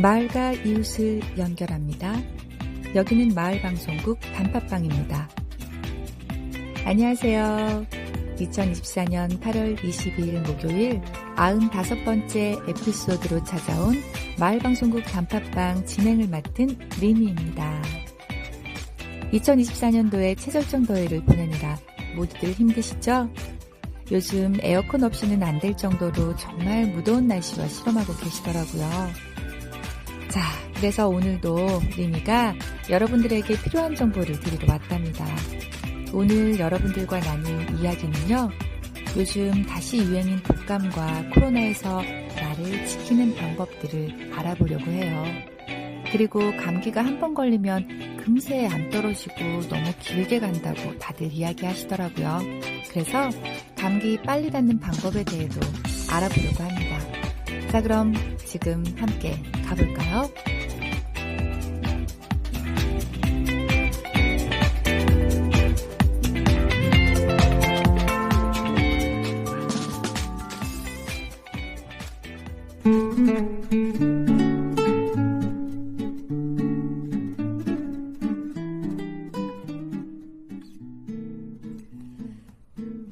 마을과 이웃을 연결합니다. 여기는 마을방송국 단팥빵입니다. 안녕하세요. 2024년 8월 22일 목요일 95번째 에피소드로 찾아온 마을방송국 단팥빵 진행을 맡은 리미입니다. 2024년도에 최절정 더위를 보내느라 모두들 힘드시죠? 요즘 에어컨 없이는 안 될 정도로 정말 무더운 날씨와 실험하고 계시더라고요. 자, 그래서 오늘도 리미가 여러분들에게 필요한 정보를 드리러 왔답니다. 오늘 여러분들과 나눌 이야기는요, 요즘 다시 유행인 독감과 코로나에서 나를 지키는 방법들을 알아보려고 해요. 그리고 감기가 한 번 걸리면 금세 안 떨어지고 너무 길게 간다고 다들 이야기하시더라고요. 그래서 감기 빨리 낫는 방법에 대해도 알아보려고 합니다. 자, 그럼 지금 함께 가볼까요?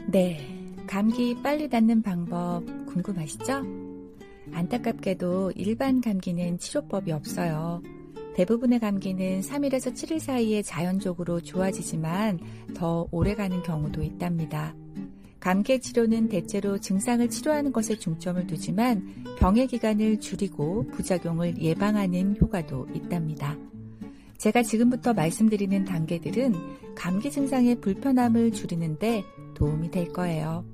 네, 감기 빨리 낫는 방법 궁금하시죠? 안타깝게도 일반 감기는 치료법이 없어요. 대부분의 감기는 3일에서 7일 사이에 자연적으로 좋아지지만 더 오래가는 경우도 있답니다. 감기의 치료는 대체로 증상을 치료하는 것에 중점을 두지만 병의 기간을 줄이고 부작용을 예방하는 효과도 있답니다. 제가 지금부터 말씀드리는 단계들은 감기 증상의 불편함을 줄이는데 도움이 될 거예요.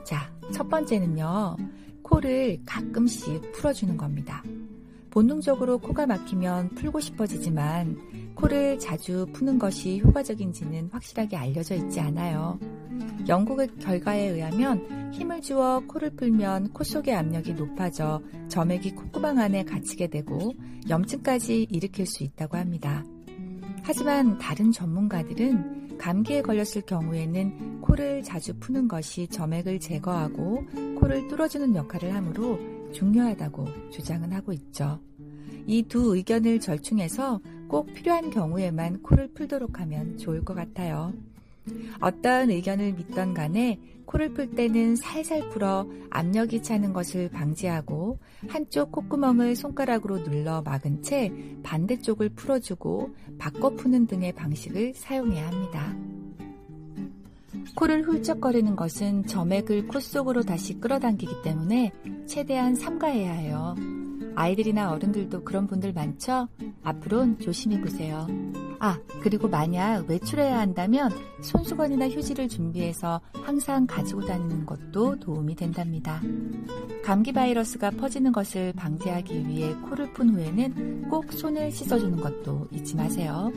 자, 첫 번째는요, 코를 가끔씩 풀어주는 겁니다. 본능적으로 코가 막히면 풀고 싶어지지만 코를 자주 푸는 것이 효과적인지는 확실하게 알려져 있지 않아요. 연구 결과에 의하면 힘을 주어 코를 풀면 코 속의 압력이 높아져 점액이 콧구멍 안에 갇히게 되고 염증까지 일으킬 수 있다고 합니다. 하지만 다른 전문가들은 감기에 걸렸을 경우에는 코를 자주 푸는 것이 점액을 제거하고 코를 뚫어주는 역할을 하므로 중요하다고 주장은 하고 있죠. 이 두 의견을 절충해서 꼭 필요한 경우에만 코를 풀도록 하면 좋을 것 같아요. 어떤 의견을 믿던 간에 코를 풀 때는 살살 풀어 압력이 차는 것을 방지하고 한쪽 콧구멍을 손가락으로 눌러 막은 채 반대쪽을 풀어주고 바꿔 푸는 등의 방식을 사용해야 합니다. 코를 훌쩍거리는 것은 점액을 코 속으로 다시 끌어당기기 때문에 최대한 삼가해야 해요. 아이들이나 어른들도 그런 분들 많죠? 앞으로는 조심해보세요. 그리고 만약 외출해야 한다면 손수건이나 휴지를 준비해서 항상 가지고 다니는 것도 도움이 된답니다. 감기 바이러스가 퍼지는 것을 방지하기 위해 코를 푼 후에는 꼭 손을 씻어주는 것도 잊지 마세요.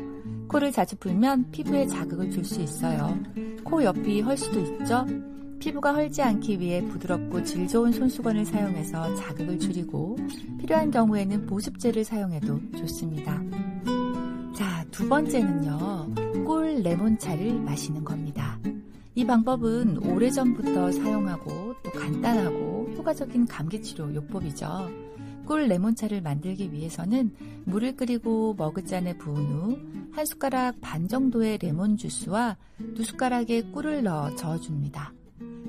코를 자주 풀면 피부에 자극을 줄 수 있어요. 코 옆이 헐 수도 있죠? 피부가 헐지 않기 위해 부드럽고 질 좋은 손수건을 사용해서 자극을 줄이고 필요한 경우에는 보습제를 사용해도 좋습니다. 자, 두 번째는요, 꿀 레몬차를 마시는 겁니다. 이 방법은 오래전부터 사용하고 또 간단하고 효과적인 감기치료 요법이죠. 꿀 레몬차를 만들기 위해서는 물을 끓이고 머그잔에 부은 후 한 숟가락 반 정도의 레몬 주스와 2숟가락의 꿀을 넣어 저어줍니다.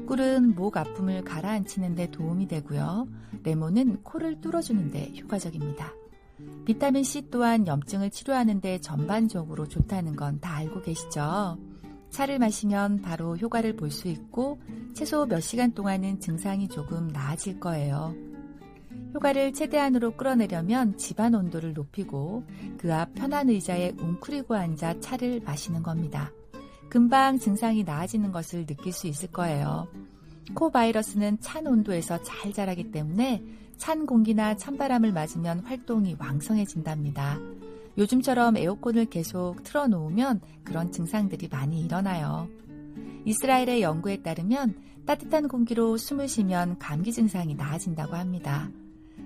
꿀은 목 아픔을 가라앉히는 데 도움이 되고요. 레몬은 코를 뚫어주는 데 효과적입니다. 비타민C 또한 염증을 치료하는 데 전반적으로 좋다는 건 다 알고 계시죠? 차를 마시면 바로 효과를 볼 수 있고 최소 몇 시간 동안은 증상이 조금 나아질 거예요. 효과를 최대한으로 끌어내려면 집안 온도를 높이고 그 앞 편한 의자에 웅크리고 앉아 차를 마시는 겁니다. 금방 증상이 나아지는 것을 느낄 수 있을 거예요. 코 바이러스는 찬 온도에서 잘 자라기 때문에 찬 공기나 찬바람을 맞으면 활동이 왕성해진답니다. 요즘처럼 에어컨을 계속 틀어놓으면 그런 증상들이 많이 일어나요. 이스라엘의 연구에 따르면 따뜻한 공기로 숨을 쉬면 감기 증상이 나아진다고 합니다.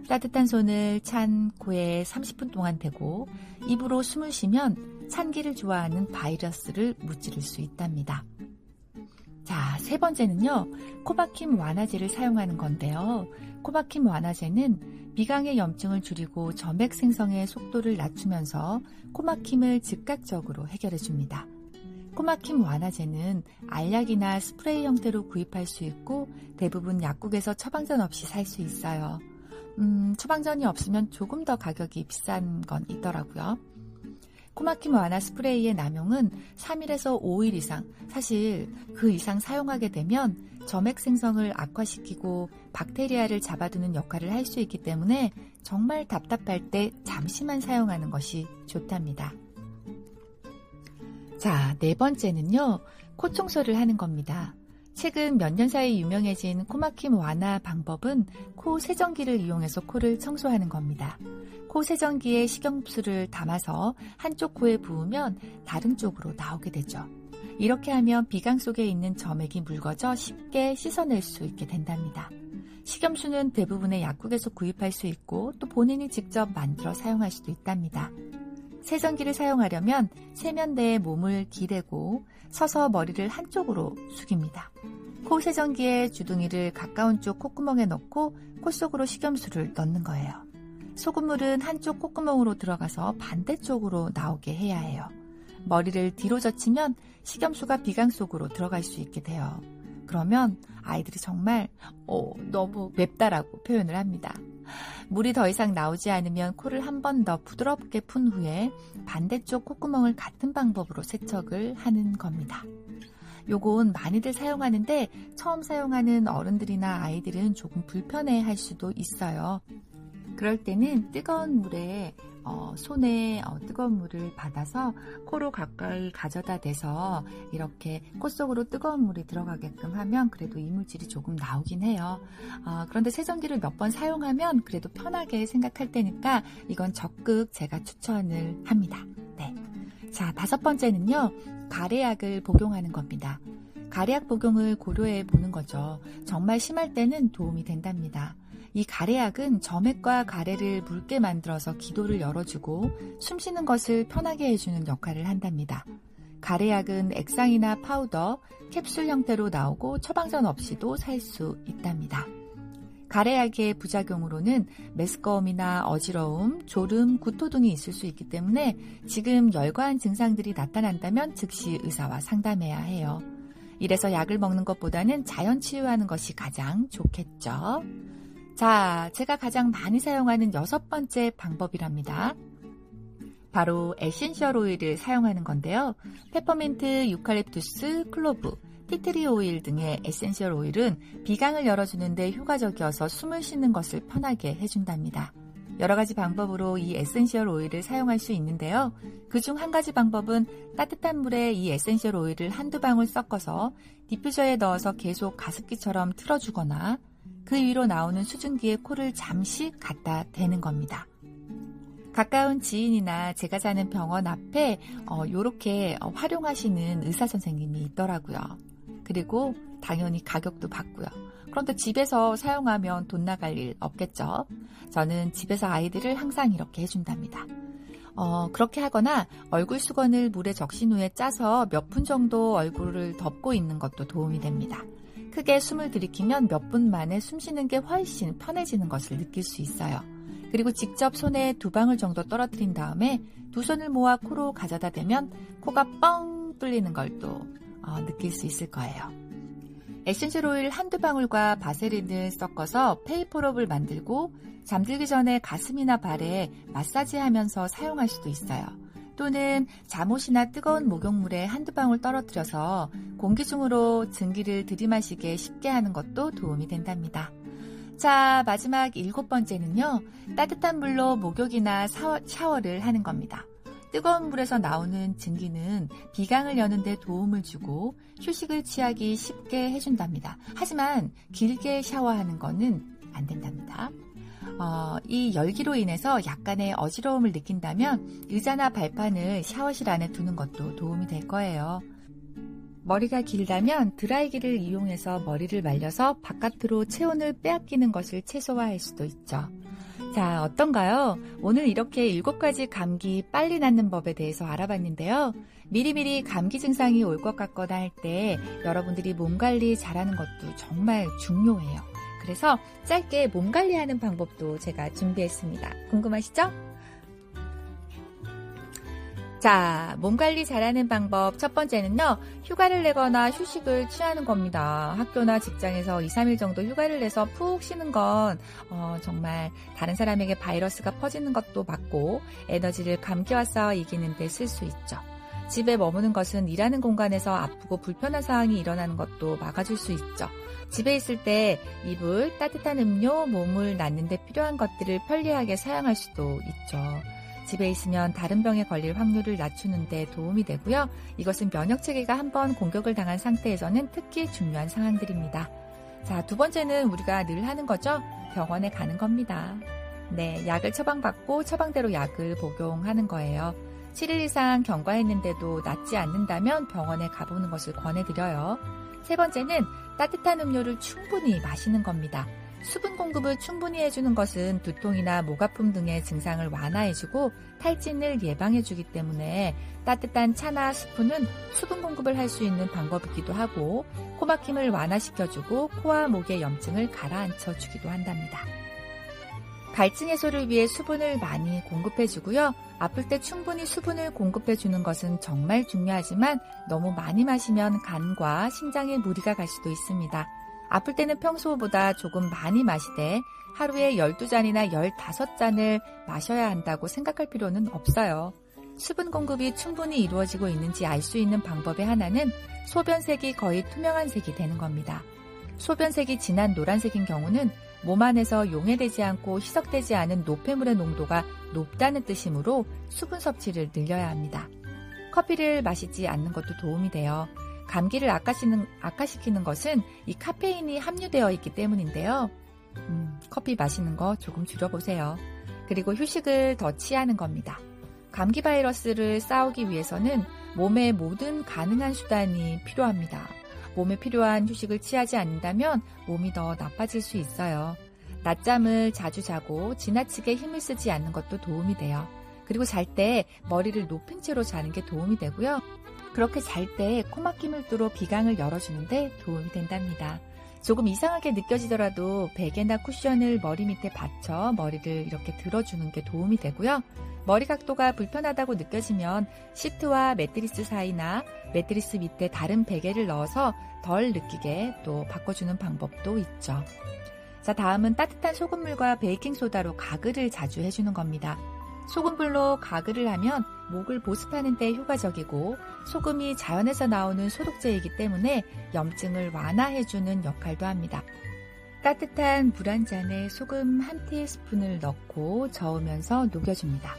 따뜻한 손을 찬 코에 30분 동안 대고 입으로 숨을 쉬면 찬기를 좋아하는 바이러스를 무찌를 수 있답니다. 자, 세 번째는요, 코막힘 완화제를 사용하는 건데요. 코막힘 완화제는 비강의 염증을 줄이고 점액 생성의 속도를 낮추면서 코막힘을 즉각적으로 해결해줍니다. 코막힘 완화제는 알약이나 스프레이 형태로 구입할 수 있고 대부분 약국에서 처방전 없이 살 수 있어요. 처방전이 없으면 조금 더 가격이 비싼 건 있더라고요. 코막힘 완화 스프레이의 남용은 3일에서 5일 이상, 사실 그 이상 사용하게 되면 점액 생성을 악화시키고 박테리아를 잡아두는 역할을 할 수 있기 때문에 정말 답답할 때 잠시만 사용하는 것이 좋답니다. 자, 네 번째는요, 코 청소를 하는 겁니다. 최근 몇 년 사이 유명해진 코막힘 완화 방법은 코 세정기를 이용해서 코를 청소하는 겁니다. 코 세정기에 식염수를 담아서 한쪽 코에 부으면 다른 쪽으로 나오게 되죠. 이렇게 하면 비강 속에 있는 점액이 묽어져 쉽게 씻어낼 수 있게 된답니다. 식염수는 대부분의 약국에서 구입할 수 있고 또 본인이 직접 만들어 사용할 수도 있답니다. 세정기를 사용하려면 세면대에 몸을 기대고 서서 머리를 한쪽으로 숙입니다. 코 세정기에 주둥이를 가까운 쪽 콧구멍에 넣고 코 속으로 식염수를 넣는 거예요. 소금물은 한쪽 콧구멍으로 들어가서 반대쪽으로 나오게 해야 해요. 머리를 뒤로 젖히면 식염수가 비강 속으로 들어갈 수 있게 돼요. 그러면 아이들이 정말 너무 맵다라고 표현을 합니다. 물이 더 이상 나오지 않으면 코를 한 번 더 부드럽게 푼 후에 반대쪽 콧구멍을 같은 방법으로 세척을 하는 겁니다. 요건 많이들 사용하는데 처음 사용하는 어른들이나 아이들은 조금 불편해할 수도 있어요. 그럴 때는 뜨거운 물에 손에 뜨거운 물을 받아서 코로 가까이 가져다 대서 이렇게 코 속으로 뜨거운 물이 들어가게끔 하면 그래도 이물질이 조금 나오긴 해요. 그런데 세정기를 몇 번 사용하면 그래도 편하게 생각할 테니까 이건 적극 제가 추천을 합니다. 네. 자, 다섯 번째는요, 가래약을 복용하는 겁니다. 가래약 복용을 고려해 보는 거죠. 정말 심할 때는 도움이 된답니다. 이 가래약은 점액과 가래를 묽게 만들어서 기도를 열어주고 숨쉬는 것을 편하게 해주는 역할을 한답니다. 가래약은 액상이나 파우더, 캡슐 형태로 나오고 처방전 없이도 살 수 있답니다. 가래약의 부작용으로는 메스꺼움이나 어지러움, 졸음, 구토 등이 있을 수 있기 때문에 지금 열과한 증상들이 나타난다면 즉시 의사와 상담해야 해요. 이래서 약을 먹는 것보다는 자연 치유하는 것이 가장 좋겠죠. 자, 제가 가장 많이 사용하는 여섯 번째 방법이랍니다. 바로 에센셜 오일을 사용하는 건데요. 페퍼민트, 유칼립투스, 클로브, 티트리 오일 등의 에센셜 오일은 비강을 열어주는데 효과적이어서 숨을 쉬는 것을 편하게 해준답니다. 여러 가지 방법으로 이 에센셜 오일을 사용할 수 있는데요. 그중 한 가지 방법은 따뜻한 물에 이 에센셜 오일을 한두 방울 섞어서 디퓨저에 넣어서 계속 가습기처럼 틀어주거나 그 위로 나오는 수증기에 코를 잠시 갖다 대는 겁니다. 가까운 지인이나 제가 사는 병원 앞에 이렇게 활용하시는 의사 선생님이 있더라고요. 그리고 당연히 가격도 받고요. 그런데 집에서 사용하면 돈 나갈 일 없겠죠. 저는 집에서 아이들을 항상 이렇게 해준답니다. 그렇게 하거나 얼굴 수건을 물에 적신 후에 짜서 몇 분 정도 얼굴을 덮고 있는 것도 도움이 됩니다. 크게 숨을 들이키면 몇 분 만에 숨 쉬는 게 훨씬 편해지는 것을 느낄 수 있어요. 그리고 직접 손에 2방울 정도 떨어뜨린 다음에 두 손을 모아 코로 가져다 대면 코가 뻥 뚫리는 걸 또 느낄 수 있을 거예요. 에센셜 오일 한두 방울과 바세린을 섞어서 페이퍼롭을 만들고 잠들기 전에 가슴이나 발에 마사지하면서 사용할 수도 있어요. 또는 잠옷이나 뜨거운 목욕물에 한두 방울 떨어뜨려서 공기 중으로 증기를 들이마시게 쉽게 하는 것도 도움이 된답니다. 자, 마지막 7번째는요. 따뜻한 물로 목욕이나 샤워를 하는 겁니다. 뜨거운 물에서 나오는 증기는 비강을 여는 데 도움을 주고 휴식을 취하기 쉽게 해준답니다. 하지만 길게 샤워하는 거는 안 된답니다. 이 열기로 인해서 약간의 어지러움을 느낀다면 의자나 발판을 샤워실 안에 두는 것도 도움이 될 거예요. 머리가 길다면 드라이기를 이용해서 머리를 말려서 바깥으로 체온을 빼앗기는 것을 최소화할 수도 있죠. 자, 어떤가요? 오늘 이렇게 7가지 감기 빨리 낫는 법에 대해서 알아봤는데요. 미리미리 감기 증상이 올 것 같거나 할 때 여러분들이 몸 관리 잘하는 것도 정말 중요해요. 그래서 짧게 몸 관리하는 방법도 제가 준비했습니다. 궁금하시죠? 자, 몸 관리 잘하는 방법 첫 번째는요. 휴가를 내거나 휴식을 취하는 겁니다. 학교나 직장에서 2, 3일 정도 휴가를 내서 푹 쉬는 건 정말 다른 사람에게 바이러스가 퍼지는 것도 막고 에너지를 감기와 싸워 이기는 데 쓸 수 있죠. 집에 머무는 것은 일하는 공간에서 아프고 불편한 상황이 일어나는 것도 막아줄 수 있죠. 집에 있을 때 이불, 따뜻한 음료, 몸을 낫는 데 필요한 것들을 편리하게 사용할 수도 있죠. 집에 있으면 다른 병에 걸릴 확률을 낮추는 데 도움이 되고요. 이것은 면역체계가 한번 공격을 당한 상태에서는 특히 중요한 상황들입니다. 자, 두 번째는 우리가 늘 하는 거죠. 병원에 가는 겁니다. 네, 약을 처방받고 처방대로 약을 복용하는 거예요. 7일 이상 경과했는데도 낫지 않는다면 병원에 가보는 것을 권해드려요. 세 번째는 따뜻한 음료를 충분히 마시는 겁니다. 수분 공급을 충분히 해주는 것은 두통이나 목 아픔 등의 증상을 완화해주고 탈진을 예방해주기 때문에 따뜻한 차나 스프는 수분 공급을 할 수 있는 방법이기도 하고 코막힘을 완화시켜주고 코와 목의 염증을 가라앉혀주기도 한답니다. 갈증 해소를 위해 수분을 많이 공급해주고요. 아플 때 충분히 수분을 공급해주는 것은 정말 중요하지만 너무 많이 마시면 간과 심장에 무리가 갈 수도 있습니다. 아플 때는 평소보다 조금 많이 마시되 하루에 12잔이나 15잔을 마셔야 한다고 생각할 필요는 없어요. 수분 공급이 충분히 이루어지고 있는지 알 수 있는 방법의 하나는 소변색이 거의 투명한 색이 되는 겁니다. 소변색이 진한 노란색인 경우는 몸 안에서 용해되지 않고 희석되지 않은 노폐물의 농도가 높다는 뜻이므로 수분 섭취를 늘려야 합니다. 커피를 마시지 않는 것도 도움이 돼요. 감기를 악화시키는 것은 이 카페인이 함유되어 있기 때문인데요. 커피 마시는 거 조금 줄여보세요. 그리고 휴식을 더 취하는 겁니다. 감기 바이러스를 싸우기 위해서는 몸의 모든 가능한 수단이 필요합니다. 몸에 필요한 휴식을 취하지 않는다면 몸이 더 나빠질 수 있어요. 낮잠을 자주 자고 지나치게 힘을 쓰지 않는 것도 도움이 돼요. 그리고 잘 때 머리를 높인 채로 자는 게 도움이 되고요. 그렇게 잘 때 코막힘을 뚫어 비강을 열어주는데 도움이 된답니다. 조금 이상하게 느껴지더라도 베개나 쿠션을 머리 밑에 받쳐 머리를 이렇게 들어주는 게 도움이 되고요. 머리 각도가 불편하다고 느껴지면 시트와 매트리스 사이나 매트리스 밑에 다른 베개를 넣어서 덜 느끼게 또 바꿔주는 방법도 있죠. 자, 다음은 따뜻한 소금물과 베이킹소다로 가글을 자주 해주는 겁니다. 소금물로 가글을 하면 목을 보습하는 데 효과적이고 소금이 자연에서 나오는 소독제이기 때문에 염증을 완화해주는 역할도 합니다. 따뜻한 물 한 잔에 소금 한 티스푼을 넣고 저으면서 녹여줍니다.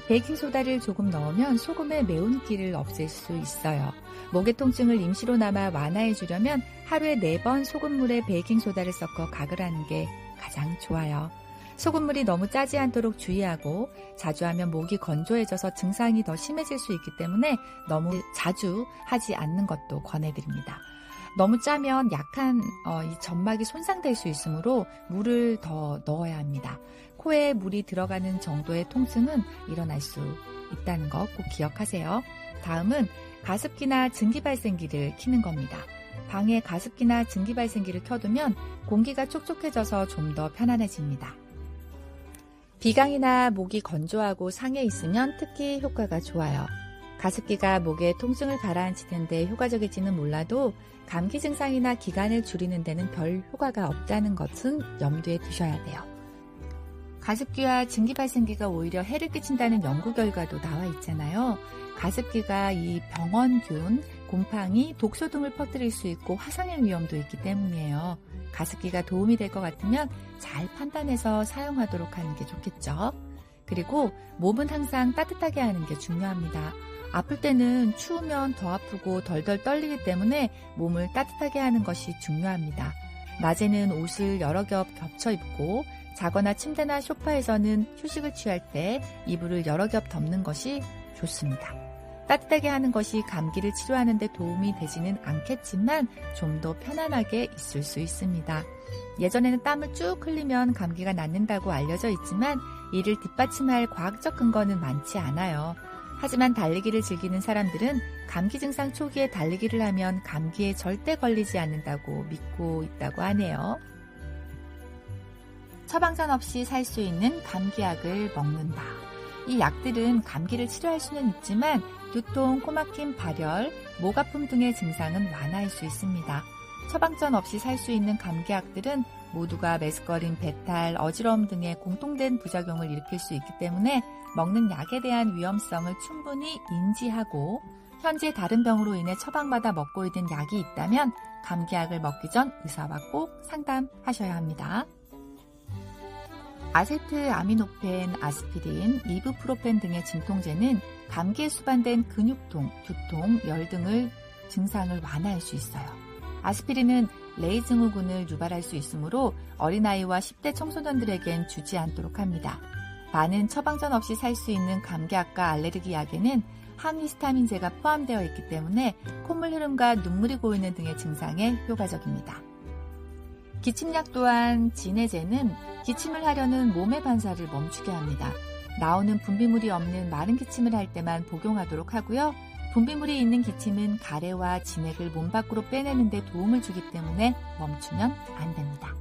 베이킹소다를 조금 넣으면 소금의 매운기를 없앨 수 있어요. 목의 통증을 임시로나마 완화해주려면 하루에 4번 소금물에 베이킹소다를 섞어 가글하는 게 가장 좋아요. 소금물이 너무 짜지 않도록 주의하고 자주 하면 목이 건조해져서 증상이 더 심해질 수 있기 때문에 너무 자주 하지 않는 것도 권해드립니다. 너무 짜면 약한 이 점막이 손상될 수 있으므로 물을 더 넣어야 합니다. 코에 물이 들어가는 정도의 통증은 일어날 수 있다는 거 꼭 기억하세요. 다음은 가습기나 증기발생기를 켜는 겁니다. 방에 가습기나 증기발생기를 켜두면 공기가 촉촉해져서 좀 더 편안해집니다. 비강이나 목이 건조하고 상해 있으면 특히 효과가 좋아요. 가습기가 목의 통증을 가라앉히는 데 효과적일지는 몰라도 감기 증상이나 기간을 줄이는 데는 별 효과가 없다는 것은 염두에 두셔야 돼요. 가습기와 증기발생기가 오히려 해를 끼친다는 연구 결과도 나와 있잖아요. 가습기가 이 병원균, 곰팡이, 독소 등을 퍼뜨릴 수 있고 화상의 위험도 있기 때문이에요. 가습기가 도움이 될 것 같으면 잘 판단해서 사용하도록 하는 게 좋겠죠. 그리고 몸은 항상 따뜻하게 하는 게 중요합니다. 아플 때는 추우면 더 아프고 덜덜 떨리기 때문에 몸을 따뜻하게 하는 것이 중요합니다. 낮에는 옷을 여러 겹 겹쳐 입고 자거나 침대나 소파에서는 휴식을 취할 때 이불을 여러 겹 덮는 것이 좋습니다. 따뜻하게 하는 것이 감기를 치료하는 데 도움이 되지는 않겠지만 좀 더 편안하게 있을 수 있습니다. 예전에는 땀을 쭉 흘리면 감기가 낫는다고 알려져 있지만 이를 뒷받침할 과학적 근거는 많지 않아요. 하지만 달리기를 즐기는 사람들은 감기 증상 초기에 달리기를 하면 감기에 절대 걸리지 않는다고 믿고 있다고 하네요. 처방전 없이 살 수 있는 감기약을 먹는다. 이 약들은 감기를 치료할 수는 있지만 두통, 코막힘, 발열, 목 아픔 등의 증상은 완화할 수 있습니다. 처방전 없이 살 수 있는 감기약들은 모두가 메스꺼림, 배탈, 어지러움 등의 공통된 부작용을 일으킬 수 있기 때문에 먹는 약에 대한 위험성을 충분히 인지하고 현재 다른 병으로 인해 처방받아 먹고 있는 약이 있다면 감기약을 먹기 전 의사와 꼭 상담하셔야 합니다. 아세트아미노펜, 아스피린, 이브프로펜 등의 진통제는 감기에 수반된 근육통, 두통, 열 등을 증상을 완화할 수 있어요. 아스피린은 레이 증후군을 유발할 수 있으므로 어린아이와 10대 청소년들에겐 주지 않도록 합니다. 많은 처방전 없이 살 수 있는 감기약과 알레르기 약에는 항히스타민제가 포함되어 있기 때문에 콧물 흐름과 눈물이 고이는 등의 증상에 효과적입니다. 기침약 또한 진해제는 기침을 하려는 몸의 반사를 멈추게 합니다. 나오는 분비물이 없는 마른 기침을 할 때만 복용하도록 하고요. 분비물이 있는 기침은 가래와 진액을 몸 밖으로 빼내는 데 도움을 주기 때문에 멈추면 안 됩니다.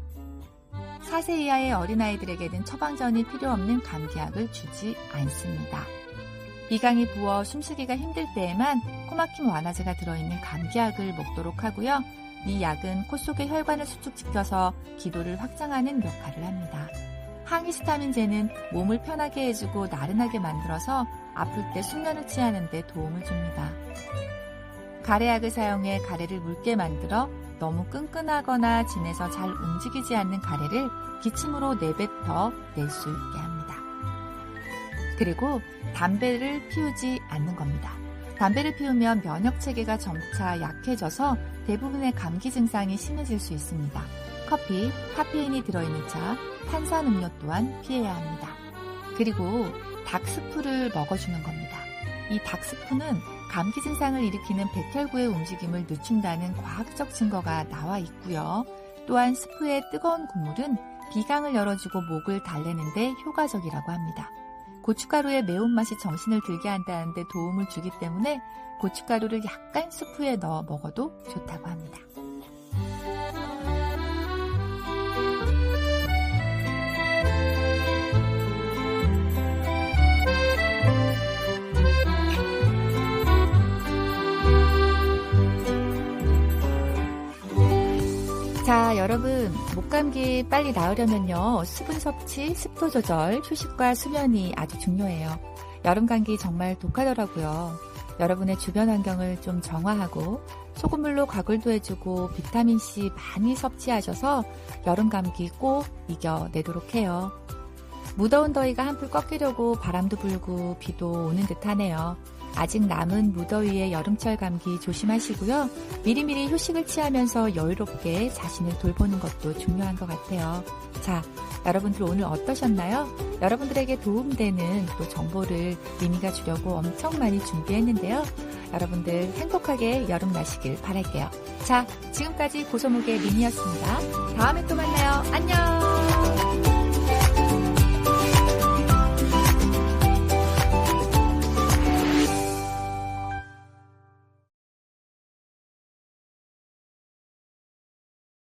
4세 이하의 어린아이들에게는 처방전이 필요 없는 감기약을 주지 않습니다. 비강이 부어 숨쉬기가 힘들 때에만 코막힘 완화제가 들어있는 감기약을 먹도록 하고요. 이 약은 코 속의 혈관을 수축시켜서 기도를 확장하는 역할을 합니다. 항히스타민제는 몸을 편하게 해주고 나른하게 만들어서 아플 때 숙면을 취하는 데 도움을 줍니다. 가래약을 사용해 가래를 묽게 만들어 너무 끈끈하거나 진해서 잘 움직이지 않는 가래를 기침으로 내뱉어 낼 수 있게 합니다. 그리고 담배를 피우지 않는 겁니다. 담배를 피우면 면역체계가 점차 약해져서 대부분의 감기 증상이 심해질 수 있습니다. 커피, 카페인이 들어있는 차, 탄산음료 또한 피해야 합니다. 그리고 닥스프를 먹어주는 겁니다. 이 닥스프는 감기 증상을 일으키는 백혈구의 움직임을 늦춘다는 과학적 증거가 나와 있고요. 또한 스프의 뜨거운 국물은 비강을 열어주고 목을 달래는 데 효과적이라고 합니다. 고춧가루의 매운맛이 정신을 들게 한다는 데 도움을 주기 때문에 고춧가루를 약간 스프에 넣어 먹어도 좋다고 합니다. 자, 여러분, 목감기 빨리 나으려면요, 수분 섭취, 습도 조절, 휴식과 수면이 아주 중요해요. 여름 감기 정말 독하더라고요. 여러분의 주변 환경을 좀 정화하고 소금물로 가글도 해주고 비타민C 많이 섭취하셔서 여름 감기 꼭 이겨내도록 해요. 무더운 더위가 한풀 꺾이려고 바람도 불고 비도 오는 듯 하네요. 아직 남은 무더위의 여름철 감기 조심하시고요. 미리미리 휴식을 취하면서 여유롭게 자신을 돌보는 것도 중요한 것 같아요. 자, 여러분들 오늘 어떠셨나요? 여러분들에게 도움되는 또 정보를 미미가 주려고 엄청 많이 준비했는데요. 여러분들 행복하게 여름 나시길 바랄게요. 자, 지금까지 고소목의 미미였습니다. 다음에 또 만나요. 안녕!